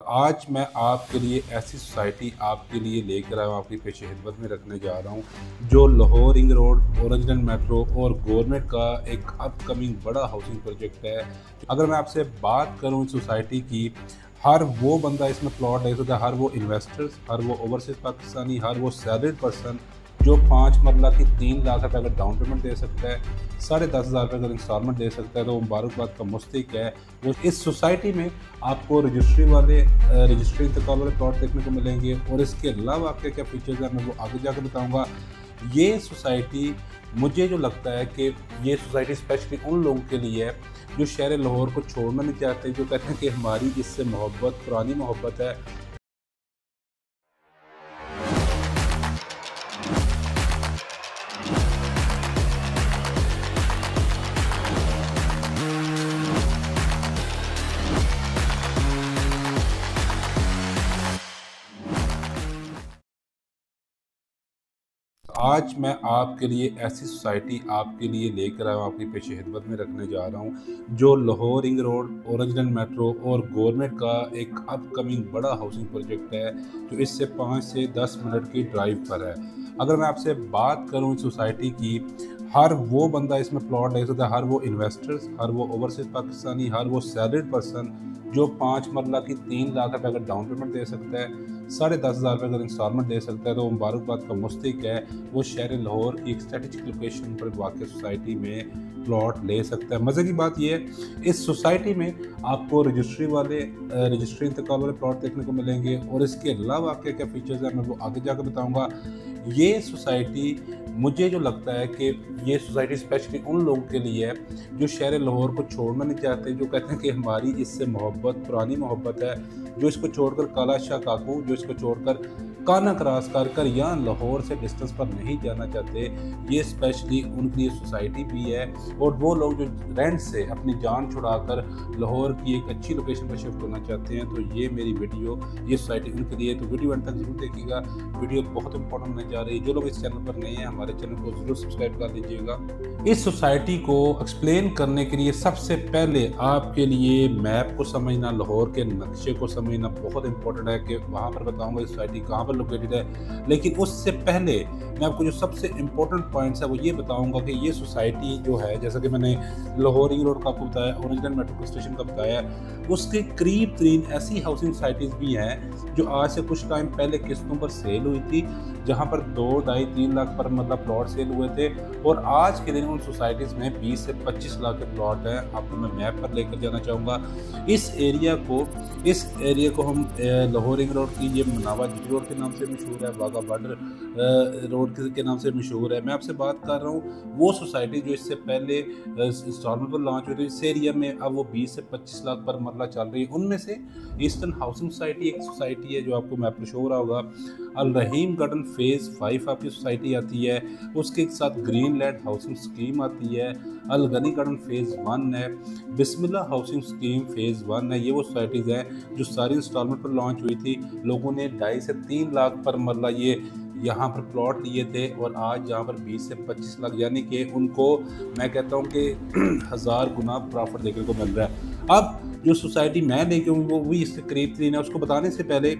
आज मैं आपके लिए ऐसी सोसाइटी आपके लिए लेकर आया हूँ, आपकी पेश खिदमत में रखने जा रहा हूँ, जो Lahore ring road, orange line metro और गवर्नमेंट का एक अपकमिंग बड़ा हाउसिंग प्रोजेक्ट है। अगर मैं आपसे बात करूँ इस सोसाइटी की, हर वो बंदा इसमें प्लॉट ले सकता है, हर वो इन्वेस्टर्स, हर वो ओवरसीज पाकिस्तानी, हर वो सैलरीड पर्सन जो 5 मरला की 3 लाख रुपये अगर डाउन पेमेंट दे सकता है, 10,500 रुपये अगर इंस्टॉलमेंट दे सकता है, तो वो मुबारकबाद का मुस्तहिक है। वो इस सोसाइटी में आपको रजिस्ट्री इंतकाल वाले प्लॉट देखने को मिलेंगे और इसके अलावा क्या क्या फीचर्स हैं मैं वो आगे जाकर बताऊँगा। ये सोसाइटी मुझे जो लगता है कि ये सोसाइटी स्पेशली उन लोगों के लिए है जो शहर लाहौर को छोड़ना नहीं चाहते, जो कहते हैं कि हमारी इससे मोहब्बत पुरानी मोहब्बत है। आज मैं आपके लिए ऐसी सोसाइटी आपके लिए लेकर आया हूँ, आपकी पेश खिदमत में रखने जा रहा हूँ, जो Lahore ring road, orange line metro और गवर्नमेंट का एक अपकमिंग बड़ा हाउसिंग प्रोजेक्ट है, जो इससे 5 से 10 मिनट की ड्राइव पर है। अगर मैं आपसे बात करूँ इस सोसाइटी की, हर वो बंदा इसमें प्लॉट ले सकता है, हर वो इन्वेस्टर्स, हर वो ओवरसीज पाकिस्तानी, हर वो सैलरीड पर्सन जो 5 मरला की 3 लाख रुपये अगर डाउन पेमेंट दे सकता है, 10,500 रुपये अगर इंस्टॉलमेंट दे सकता है, तो वो मुबारकबाद का मुस्तहिक है। वो शहर लाहौर की एक स्ट्रेटेजिक लोकेशन पर वाक़ सोसाइटी में प्लॉट ले सकता है। मज़े की बात यह है, इस सोसाइटी में आपको रजिस्ट्री इंतकाल वाले प्लॉट देखने को मिलेंगे और इसके अलावा क्या क्या फीचर्स हैं मैं वो आगे जाकर बताऊँगा। ये सोसाइटी मुझे जो लगता है कि ये सोसाइटी स्पेशली उन लोगों के लिए है जो शहर लाहौर को छोड़ना नहीं चाहते, जो कहते हैं कि हमारी इससे मोहब्बत पुरानी मोहब्बत है, जो इसको छोड़कर काला शाह काकू, जो इसको छोड़कर काना क्रॉस कर या लाहौर से डिस्टेंस पर नहीं जाना चाहते, ये स्पेशली उनके लिए सोसाइटी भी है। और वो लोग जो रेंट से अपनी जान छुड़ाकर लाहौर की एक अच्छी लोकेशन पर शिफ्ट होना चाहते हैं, तो ये मेरी वीडियो ये सोसाइटी उनके लिए। तो वीडियो अंत तक जरूर देखिएगा, वीडियो बहुत इंपॉर्टेंट होने जा रही है। जो लोग इस चैनल पर नए हैं, हमारे चैनल को जरूर सब्सक्राइब कर लीजिएगा। इस सोसाइटी को एक्सप्लेन करने के लिए सबसे पहले आपके लिए मैप को समझना, लाहौर के नक्शे को समझना बहुत इंपॉर्टेंट है कि वहाँ पर बताऊँगा इस सोसाइटी कहाँ पर लोकेटेड है। लेकिन उससे पहले मैं आपको जो सबसे इम्पोर्टेंट पॉइंट्स है वो ये बताऊंगा कि ये सोसाइटी जो है, जैसा कि मैंने लाहौर रिंग रोड का आपको बताया, ओरेंज लाइन मेट्रो स्टेशन का बताया, उसके करीब 3 ऐसी हाउसिंग सोसाइटीज़ भी हैं जो आज से कुछ टाइम पहले किस्तों पर सेल हुई थी, जहां पर 2, 2.5, 3 लाख पर मतलब प्लॉट सेल हुए थे। और आज के दिन उन सोसाइटीज़ में 20 से 25 लाख के प्लॉट हैं। आपको मैं मैप पर लेकर जाना चाहूँगा। इस एरिया को हम लाहौर रिंग रोड की ये मनावा रोड के नाम से मशहूर है, वाघा बॉर्डर रोड के नाम से मशहूर है। मैं आपसे बात कर रहा हूँ वो सोसाइटी जो इससे पहले इंस्टॉलमेंट पर लॉन्च हुई थी। इस एरिया में अब वो 20 से 25 लाख पर मरला चल रही है। उनमें से ईस्टर्न हाउसिंग सोसाइटी एक सोसाइटी है जो आपको मैप पर शो हो रहा होगा। अल रहीम गार्डन फेज़ 5 आपकी सोसाइटी आती है, उसके साथ ग्रीन लैंड हाउसिंग स्कीम आती है। अल गनी गार्डन फेज़ 1 है, बिस्मिल्लाह हाउसिंग स्कीम फेज़ 1 है। ये वो सोसाइटीज़ हैं जो सारी इंस्टॉलमेंट पर लॉन्च हुई थी। लोगों ने 2.5 से 3 लाख पर मरला ये यहाँ पर प्लॉट लिए थे और आज यहाँ पर 20 से 25 लाख, यानी कि उनको मैं कहता हूँ कि 1000 गुना प्रॉफिट देखने को मिल रहा है। अब जो सोसाइटी मैं लेके हूँ वो भी इसके करीब 3 है। उसको बताने से पहले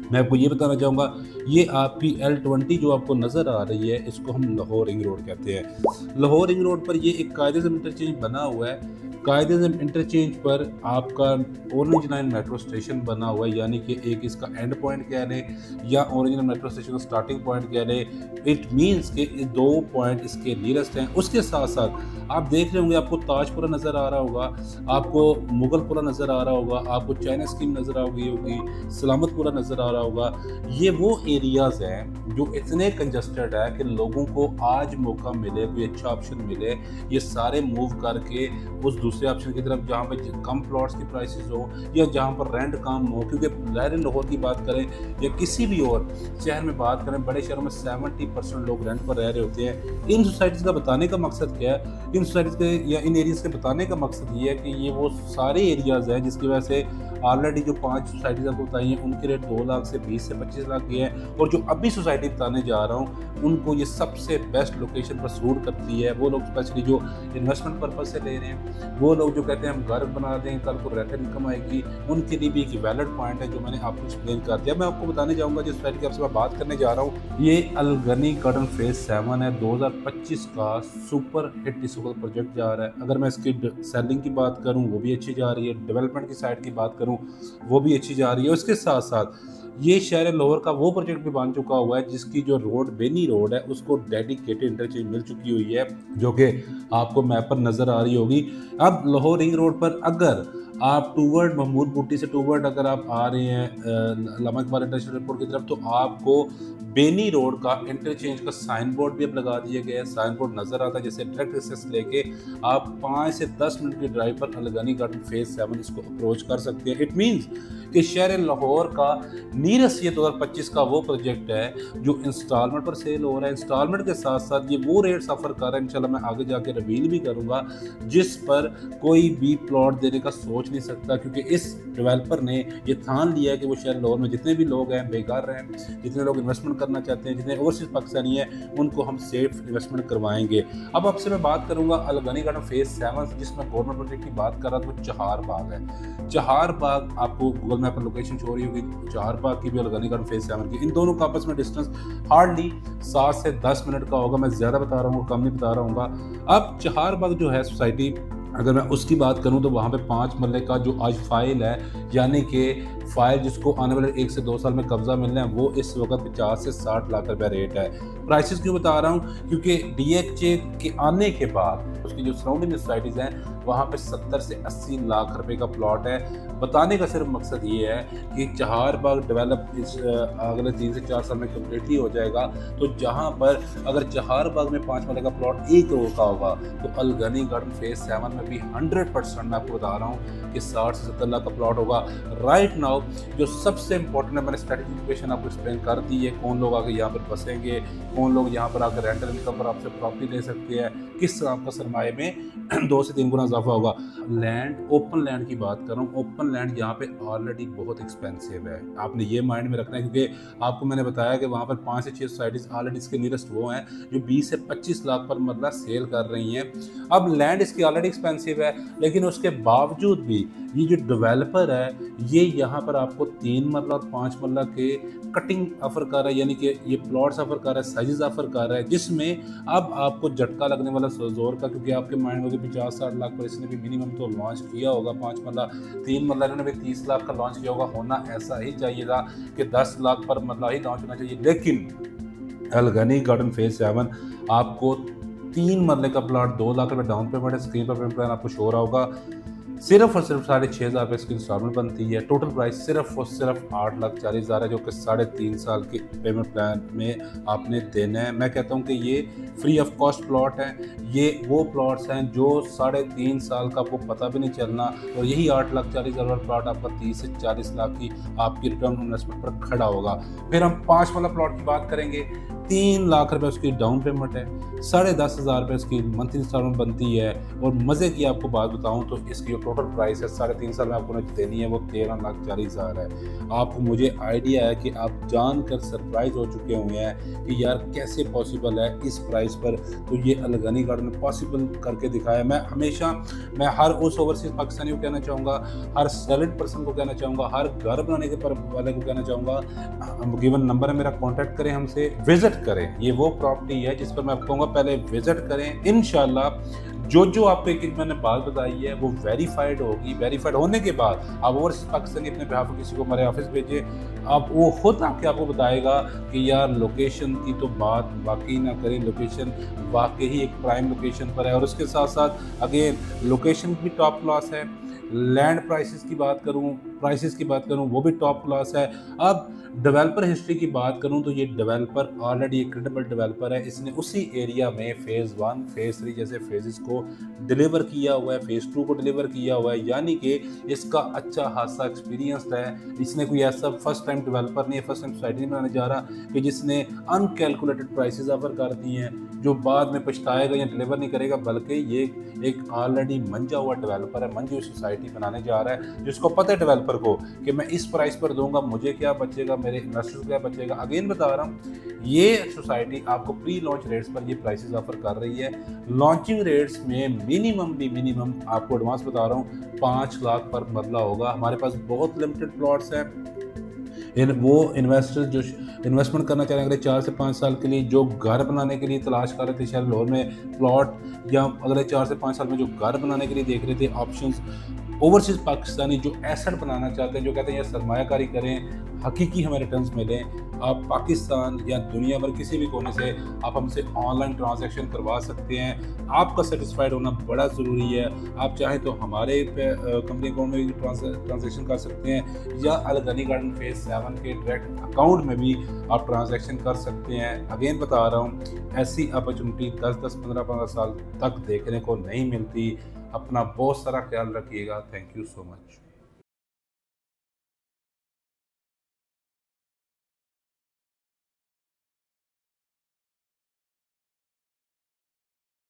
मैं आपको ये बताना चाहूँगा, ये आपकी L20 जो आपको नज़र आ रही है, इसको हम लाहौर रिंग रोड कहते हैं। लाहौर रिंग रोड पर ये एक कायदे-ए-आज़म इंटरचेंज बना हुआ है। कायदे-ए-आज़म इंटरचेंज पर आपका ओरेंज लाइन मेट्रो स्टेशन बना हुआ है, यानी कि एक इसका एंड पॉइंट कह लें या ओरेंज लाइन मेट्रो स्टेशन का स्टार्टिंग पॉइंट कह लें। इट मीन्स कि 2 पॉइंट इसके नियरेस्ट हैं। उसके साथ साथ आप देख रहे होंगे, आपको ताजपुरा नज़र आ रहा होगा, आपको मुगलपुरा नज़र आ रहा होगा, आपको चाइना स्कीम नज़र आ गई होगी, सलामतपुरा नज़र आ रहा होगा। ये वो एरियाज़ हैं जो इतने कंजस्टेड है कि लोगों को आज मौका मिले, कोई अच्छा ऑप्शन मिले, ये सारे मूव करके उस दूसरे ऑप्शन की तरफ जहाँ पे कम प्लॉट्स की प्राइसेस हो या जहाँ पर रेंट कम हो। क्योंकि लाहौर की बात करें या किसी भी और शहर में बात करें, बड़े शहरों में 70% लोग रेंट पर रह रहे होते हैं। इन सोसाइटीज़ का बताने का मकसद क्या है? इन सोसाइटीज़ के या इन एरियाज़ के बताने का मकसद ये है कि ये वो सारे एरियाज़ हैं जिसकी वजह से ऑलरेडी जो 5 सोसाइटीज़ आपको बताई हैं उनके रेट 2 लाख से 20 से 25 लाख के हैं, और जो अभी सोसाइटी बताने जा रहा हूँ उनको ये सबसे बेस्ट लोकेशन पर सूट करती है। वो लोग स्पेशली जो इन्वेस्टमेंट पर्पज से ले रहे हैं, वो लोग जो कहते हैं हम घर बना दें कल को रेंटल इनकम आएगी, उनके लिए भी एक वैलिड पॉइंट है जो मैंने आपको एक्सप्लेन कर दिया। मैं आपको बताने जाऊँगा जिस सोसाइटी की आपसे मैं बात करने जा रहा हूँ, ये अल गनी गार्डन फेज 7 है। 2025 का सुपर हिट इस वक्त प्रोजेक्ट जा रहा है। अगर मैं इसकी सेलिंग की बात करूं वो भी अच्छी जा रही है, डेवलपमेंट की साइड की बात करूं वो भी अच्छी जा रही है। उसके साथ साथ ये शहर लाहौर का वो प्रोजेक्ट भी बन चुका हुआ है जिसकी जो रोड बेनी रोड है उसको डेडिकेटेड इंटरचेंज मिल चुकी हुई है, जो कि आपको मैप पर नज़र आ रही होगी। अब लाहौर रिंग रोड पर अगर आप टूवर्ड महमूद बूटी से टूवर्ड अगर आप आ रहे हैं लामा इकबाल इंटरनेशनल एयरपोर्ट की तरफ, तो आपको बेनी रोड का इंटरचेंज का साइन बोर्ड भी अब लगा दिया गया है। साइन बोर्ड नज़र आता है, जैसे डायरेक्ट एक्सेस लेके आप 5 से 10 मिनट की ड्राइव पर अल गनी गार्डन फेज 7 इसको अप्रोच कर सकते हैं। इट मीन्स कि शहर लाहौर का नीरस ये 2025 का वो प्रोजेक्ट है जो इंस्टॉलमेंट पर सेल हो रहा है। इंस्टॉलमेंट के साथ साथ ये वो रेट सफ़र कर रहा है, इंशाल्लाह मैं आगे जाके रिवील भी करूँगा, जिस पर कोई भी प्लॉट देने का सोच नहीं सकता, क्योंकि इस डेवलपर ने ये ठान लिया है कि वो शहर लाहौर में जितने भी लोग हैं बेकार हैं, जितने लोग इन्वेस्टमेंट करना चाहते हैं, जितने ओवरसीज पाकिस्तानी हैं, उनको हम सेफ इन्वेस्टमेंट करवाएंगे। अब आपसे मैं बात करूँगा अल गनी गार्डन फेज 7 जिसमें गवर्नमेंट प्रोजेक्ट की बात कर रहा था, वो चहार बाग है। चहार बाग आपको गूगल मैप पर लोकेशन शो हो रही होगी, चहार बाग की भी अल गनी गार्डन फेज 7 की। इन दोनों का आपस में डिस्टेंस हार्डली 7 से 10 मिनट का होगा। मैं ज़्यादा बता रहा हूँ, कम नहीं बता रहा हूँ। अब चहार बाग जो है सोसाइटी, अगर मैं उसकी बात करूं तो वहाँ पे 5 मरले का जो आज फाइल है, यानी कि फाइल जिसको आने वाले 1 से 2 साल में कब्जा मिलना है, वो इस वक्त 50 से 60 लाख रुपया रेट है। प्राइसेस क्यों बता रहा हूँ, क्योंकि DHA के आने के बाद उसकी जो सराउंडिंग सोसाइटीज़ हैं वहाँ पे 70 से 80 लाख रुपए का प्लॉट है। बताने का सिर्फ मकसद ये है कि चहार बाग डेवलप इस अगले 3 से 4 साल में कम्प्लीटली हो जाएगा। तो जहाँ पर अगर चहार बाग में 5 मरले का प्लॉट 1 करोड़ का होगा, तो अल गनी गार्डन फेज 7 में भी 100% मैं आपको बता रहा हूँ कि 60 से 70 लाख का प्लॉट होगा। राइट नाउ जो सबसे इंपॉर्टेंट है, मैंने स्ट्रेटेजिक लोकेशन आपको एक्सप्लेन कर दी है, कौन लोग आके यहाँ पर बसेंगे, कौन लोग यहाँ पर आकर रेंटल इनकम पर आपसे प्रॉपर्टी ले सकते हैं, किस तरह आपका सरमाए में 2 से 3 गुना इजाफा होगा। लैंड, ओपन लैंड की बात कर रहा हूँ, ओपन लैंड यहाँ पे ऑलरेडी बहुत एक्सपेंसिव है, आपने ये माइंड में रखना है, क्योंकि आपको मैंने बताया कि वहाँ पर 5 से 6 सोसाइटीज़ ऑलरेडी इसके नियरेस्ट वो हैं जो 20 से 25 लाख पर मरला सेल कर रही हैं। अब लैंड इसकी ऑलरेडी एक्सपेंसिव है, लेकिन उसके बावजूद भी ये जो डेवलपर है ये यहाँ पर आपको 3 मरला और 5 मरला के कटिंग ऑफर कर रहा है, यानी कि ये प्लॉट्स ऑफर कर रहा है, साइजेस ऑफर कर रहा है, जिसमें अब आपको झटका लगने वाला जोर का, क्योंकि आपके माइंड में 50-60 लाख पर इसने भी मिनिमम तो लॉन्च किया होगा। 5 मरला 3 मरला इन्होंने भी 30 लाख का लॉन्च किया होगा। होना ऐसा ही चाहिए था कि 10 लाख पर मरला ही लॉन्च होना चाहिए, लेकिन अल गनी गार्डन फेज 7 आपको 3 मरले का प्लॉट 2 लाख रुपये डाउन पेमेंट है। स्क्रीन पर पेमेंट प्लान आपको शो रहा होगा। सिर्फ और सिर्फ 6,500 रुपये इसकी इंस्टॉलमेंट बनती है। टोटल प्राइस सिर्फ और सिर्फ 8,40,000 है, जो कि 3.5 साल के पेमेंट प्लान में आपने देना है। मैं कहता हूं कि ये फ्री ऑफ कॉस्ट प्लॉट है। ये वो प्लॉट्स हैं जो 3.5 साल का आपको पता भी नहीं चलना, और यही 8,40,000 प्लॉट आपका 30 से 40 लाख की आपकी रिटर्न इन्वेस्टमेंट पर खड़ा होगा। फिर हम 5 वाला प्लॉट की बात करेंगे। 3 लाख रुपए उसकी डाउन पेमेंट है, 10,500 रुपये इसकी मंथली इंस्टॉलमेंट बनती है, और मज़े की आपको बात बताऊं तो इसकी जो टोटल प्राइस है 3.5 साल में आपको देनी है वो 13,40,000 है। आपको मुझे आइडिया है कि आप जानकर सरप्राइज हो चुके हुए हैं कि यार कैसे पॉसिबल है इस प्राइस पर। तो ये अल गनी गार्डन में पॉसिबल करके दिखाया। मैं हर उस ओवरसीज पाकिस्तानी को कहना चाहूँगा, हर सैलरीड पर्सन को कहना चाहूँगा, हर घर बनाने के वाले को कहना चाहूँगा, गिवन नंबर है मेरा, कॉन्टैक्ट करें हमसे, विजिट करें। ये वो प्रॉपर्टी है जिस पर मैं आपको कहूँगा पहले विजिट करें। इंशाल्लाह जो आपको एक मैंने बात बताई है वो वेरीफाइड होगी। वेरीफाइड होने के बाद आप ओवरसीज पाकिस्तानी अपने बिहाफ किसी को हमारे ऑफिस भेजिए, आप वो खुद आके आपको बताएगा कि यार लोकेशन की तो बात वाकई ना करें, लोकेशन वाकई ही एक प्राइम लोकेशन पर है। और उसके साथ साथ अगेन लोकेशन भी टॉप क्लास है। लैंड प्राइसेस की बात करूं वो भी टॉप क्लास है। अब डेवलपर हिस्ट्री की बात करूं तो ये डेवलपर ऑलरेडी एक क्रेडिबल डेवलपर है। इसने उसी एरिया में फेज़ 1 फेज़ 3 जैसे फेजेस को डिलीवर किया हुआ है, फेज़ 2 को डिलीवर किया हुआ है, यानी कि इसका अच्छा खासा एक्सपीरियंस है। इसने कोई ऐसा फर्स्ट टाइम डेवलपर नहीं है, फर्स्ट टाइम सोसाइटी नहीं बनाने जा रहा कि जिसने अनकैलकुलेटेड प्राइसेस ऑफर कर दी हैं जो बाद में पछताएगा या डिलीवर नहीं करेगा, बल्कि ये एक ऑलरेडी मंजा हुआ डेवलपर है, मंजी हुई सोसाइटी सोसाइटी बनाने जा रहा है, जिसको पता है डेवलपर को कि मैं इस प्राइस पर दूंगा, मुझे क्या बचेगा, मेरे इन्वेस्टर्स को क्या बचेगा। अगेन बता रहा हूँ, ये सोसाइटी आपको प्री लॉन्च रेट्स पर ये प्राइसेस ऑफर कर रही है। लॉन्चिंग रेट्स में मिनिमम आपको एडवांस बता रहा हूँ 5 लाख पर मरला होगा। हमारे पास बहुत लिमिटेड प्लॉट्स हैं। वो इन्वेस्टर जो इन्वेस्टमेंट करना चाह रहे हैं अगले 4 से 5 साल के लिए, जो घर बनाने के लिए तलाश कर रहे थे शायद लाहौर में प्लॉट, या अगले 4 से 5 साल में जो घर बनाने के लिए देख रहे थे ऑप्शंस, ओवरसीज़ पाकिस्तानी जो एसेट बनाना चाहते हैं, जो कहते हैं यार सरमायाकारी करें, हकीकी हमें रिटर्न्स मिलें, आप पाकिस्तान या दुनिया भर किसी भी कोने से आप हमसे ऑनलाइन ट्रांजैक्शन करवा सकते हैं। आपका सेटिस्फाइड होना बड़ा ज़रूरी है। आप चाहें तो हमारे कंपनी अकाउंट में भी ट्रांजैक्शन कर सकते हैं, या अल गनी गार्डन फेज 7 के डायरेक्ट अकाउंट में भी आप ट्रांजैक्शन कर सकते हैं। अगेन बता रहा हूँ, ऐसी अपॉर्चुनिटी 10-10, 15-15 साल तक देखने को नहीं मिलती। अपना बहुत सारा ख्याल रखिएगा। Thank you so much.